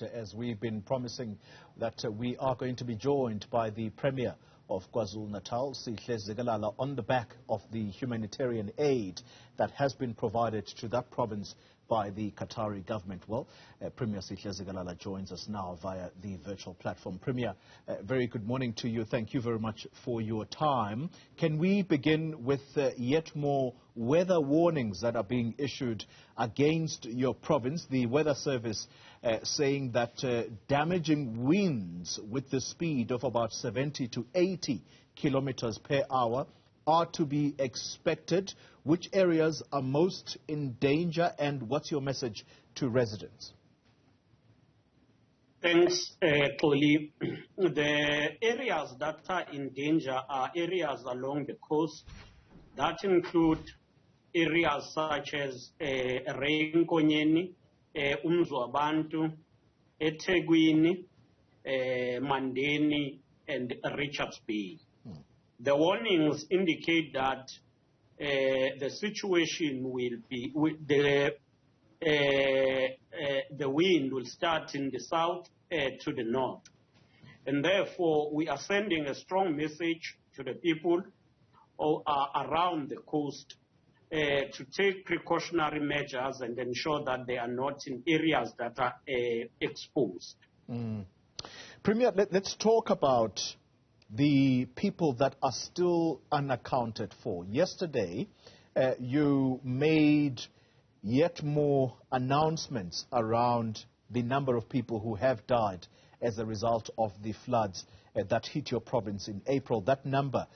right, as we've been promising that we are going to be joined by the Premier of KwaZulu-Natal, Sihle Zikalala, on the back of the humanitarian aid that has been provided to that province by the Qatari government. Well, Premier Sihle Zikalala joins us now via the virtual platform. Premier, very good morning to you. Thank you very much for your time. Can we begin with yet more weather warnings that are being issued against your province? The Weather Service saying that damaging winds with the speed of about 70 to 80 kilometers per hour are to be expected. Which areas are most in danger, and what's your message to residents? Thanks, Koli. The areas that are in danger are areas along the coast that include areas such as Reinkonyeni, Umzwabantu, eThekwini, Mandeni, and Richards Bay. The warnings indicate that the situation will be, the wind will start in the south to the north. And therefore, we are sending a strong message to the people around the coast to take precautionary measures and ensure that they are not in areas that are exposed. Premier, let's talk about the people that are still unaccounted for. Yesterday, you made yet more announcements around the number of people who have died as a result of the floods that hit your province in April. That number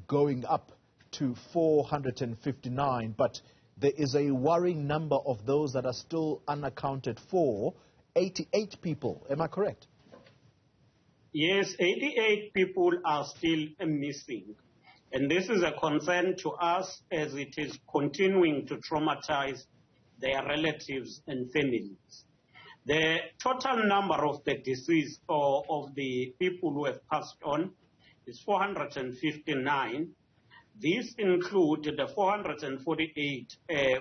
going up to 459, but there is a worrying number of those that are still unaccounted for, 88 people. Am I correct? Yes, 88 people are still missing. And this is a concern to us as it is continuing to traumatize their relatives and families. The total number of the deceased or of the people who have passed on is 459. These include the 448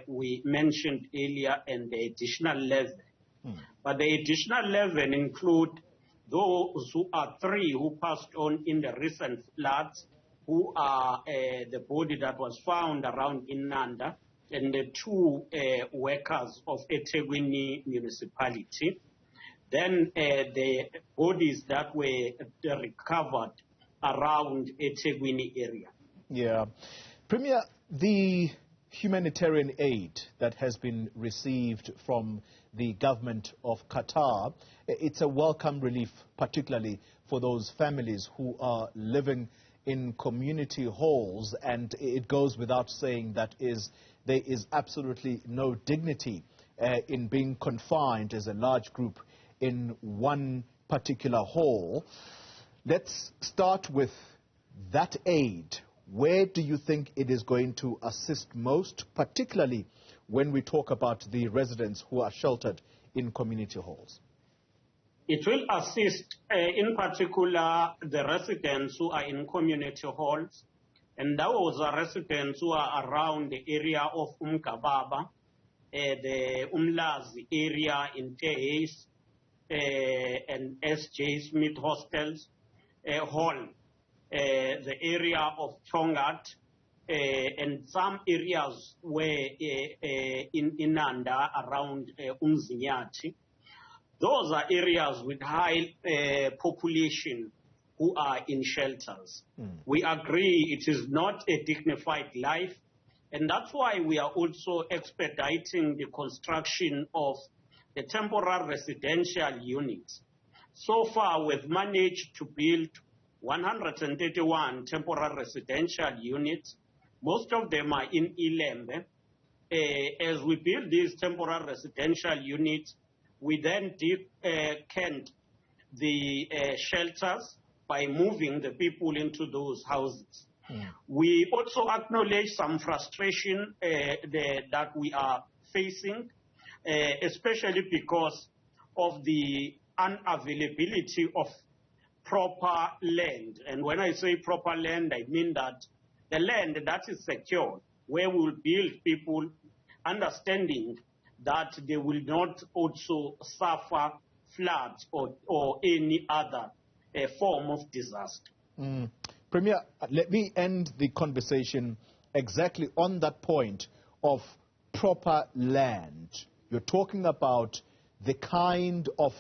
we mentioned earlier and the additional 11. But the additional 11 include those who are 3 who passed on in the recent floods, who are the body that was found around Inanda, and the 2 workers of eThekwini municipality. Then the bodies that were recovered around eThekwini area. Yeah. Premier, the humanitarian aid that has been received from the government of Qatar, it's a welcome relief, particularly for those families who are living in community halls, and it goes without saying that there is absolutely no dignity in being confined as a large group in one particular hall. Let's start with that aid. Where do you think it is going to assist most, particularly when we talk about the residents who are sheltered in community halls? It will assist, in particular, the residents who are in community halls, and those are residents who are around the area of Umgababa, the Umlazi area in Tehis, and S.J. Smith Hostels, Hall, the area of Tongat, and some areas where in Inanda around Umzinyati. Those are areas with high population who are in shelters. We agree it is not a dignified life, and that's why we are also expediting the construction of the temporary residential units. So far, we've managed to build 131 temporary residential units. Most of them are in Ilembe. As we build these temporary residential units, we then decant the shelters by moving the people into those houses. We also acknowledge some frustration that we are facing, especially because of the unavailability of proper land. And when I say proper land, I mean that the land that is secure, where we will build people understanding that they will not also suffer floods or any other form of disaster. Premier, let me end the conversation exactly on that point of proper land. You're talking about the kind of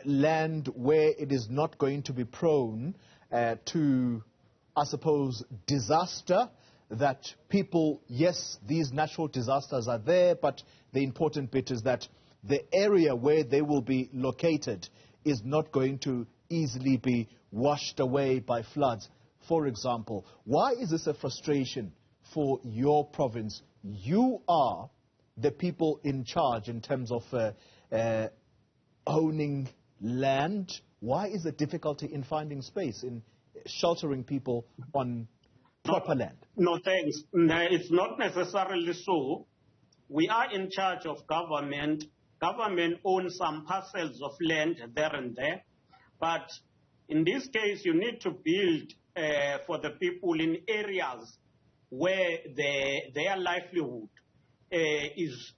land where it is not going to be prone to, I suppose, disaster, that people, yes, these natural disasters are there, but the important bit is that the area where they will be located is not going to easily be washed away by floods. For example, why is this a frustration for your province? You are the people in charge in terms of owning land. Why is the difficulty in finding space, in sheltering people on proper land? No, thanks. No, it's not necessarily so. We are in charge of government. Government owns some parcels of land there and there. But in this case, you need to build for the people in areas where their livelihood is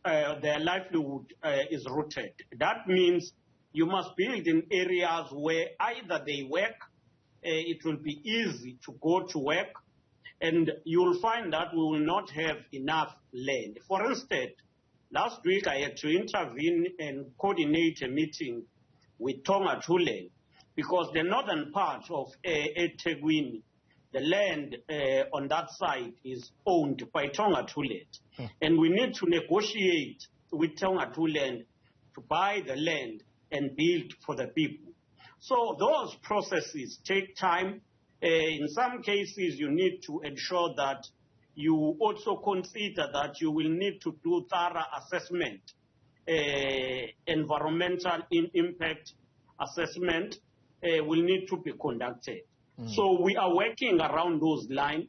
rooted. That means you must build in areas where either they work, it will be easy to go to work, and you'll find that we will not have enough land. For instance, last week I had to intervene and coordinate a meeting with Tonga-Tulen, because the northern part of eThekwini, the land on that side is owned by Tonga-Tulen. And we need to negotiate with Tonga-Tulen to buy the land and build for the people. So those processes take time. In some cases, you need to ensure that you also consider that you will need to do thorough assessment, environmental impact assessment will need to be conducted. So we are working around those lines.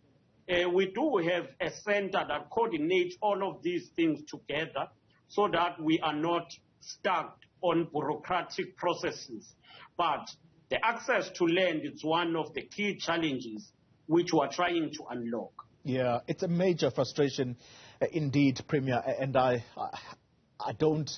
We do have a center that coordinates all of these things together so that we are not stuck on bureaucratic processes. But the access to land is one of the key challenges which we are trying to unlock. Yeah, it's a major frustration indeed, Premier, and I don't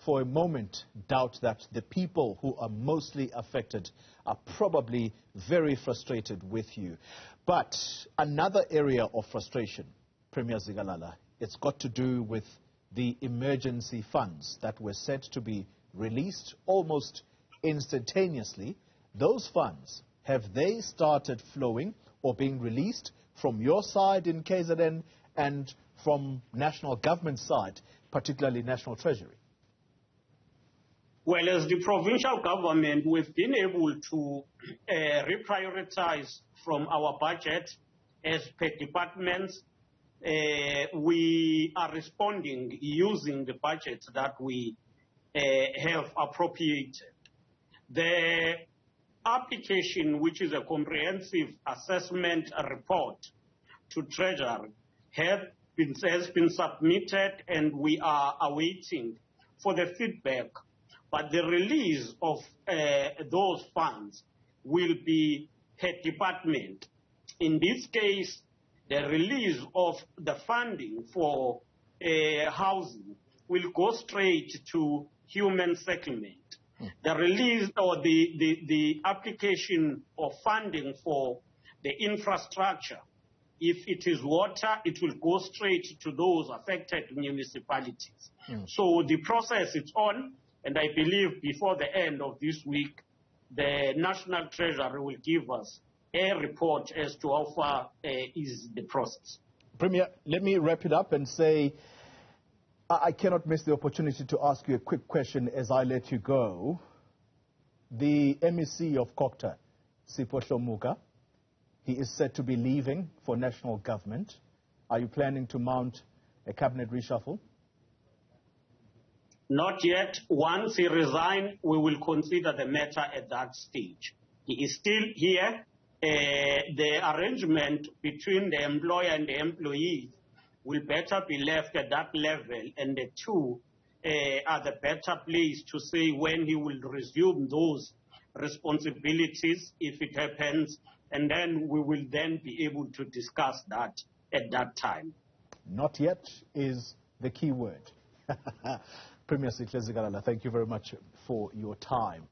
for a moment doubt that the people who are mostly affected are probably very frustrated with you. But another area of frustration, Premier Zikalala, it's got to do with the emergency funds that were said to be released almost instantaneously. Those funds, have they started flowing or being released from your side in KZN and from national government side, particularly National Treasury? Well, as the provincial government, we've been able to reprioritize from our budget as per departments. We are responding using the budget that we have appropriated. The application, which is a comprehensive assessment report to Treasury, has been submitted, and we are awaiting for the feedback. But the release of those funds will be per department. In this case, the release of the funding for housing will go straight to human settlement. The release or the application of funding for the infrastructure, if it is water, it will go straight to those affected municipalities. So the process is on. And I believe before the end of this week, the National Treasury will give us a report as to how far is the process. Premier, let me wrap it up and say I cannot miss the opportunity to ask you a quick question as I let you go. The MEC of Kokta, Sipho Muka, he is said to be leaving for national government. Are you planning to mount a cabinet reshuffle? Not yet. Once he resigns, we will consider the matter at that stage. He is still here. The arrangement between the employer and the employees will better be left at that level, and the two are the better place to say when he will resume those responsibilities, if it happens, and then we will then be able to discuss that at that time. Not yet is the key word. Premier Sihle Zikalala, thank you very much for for your time.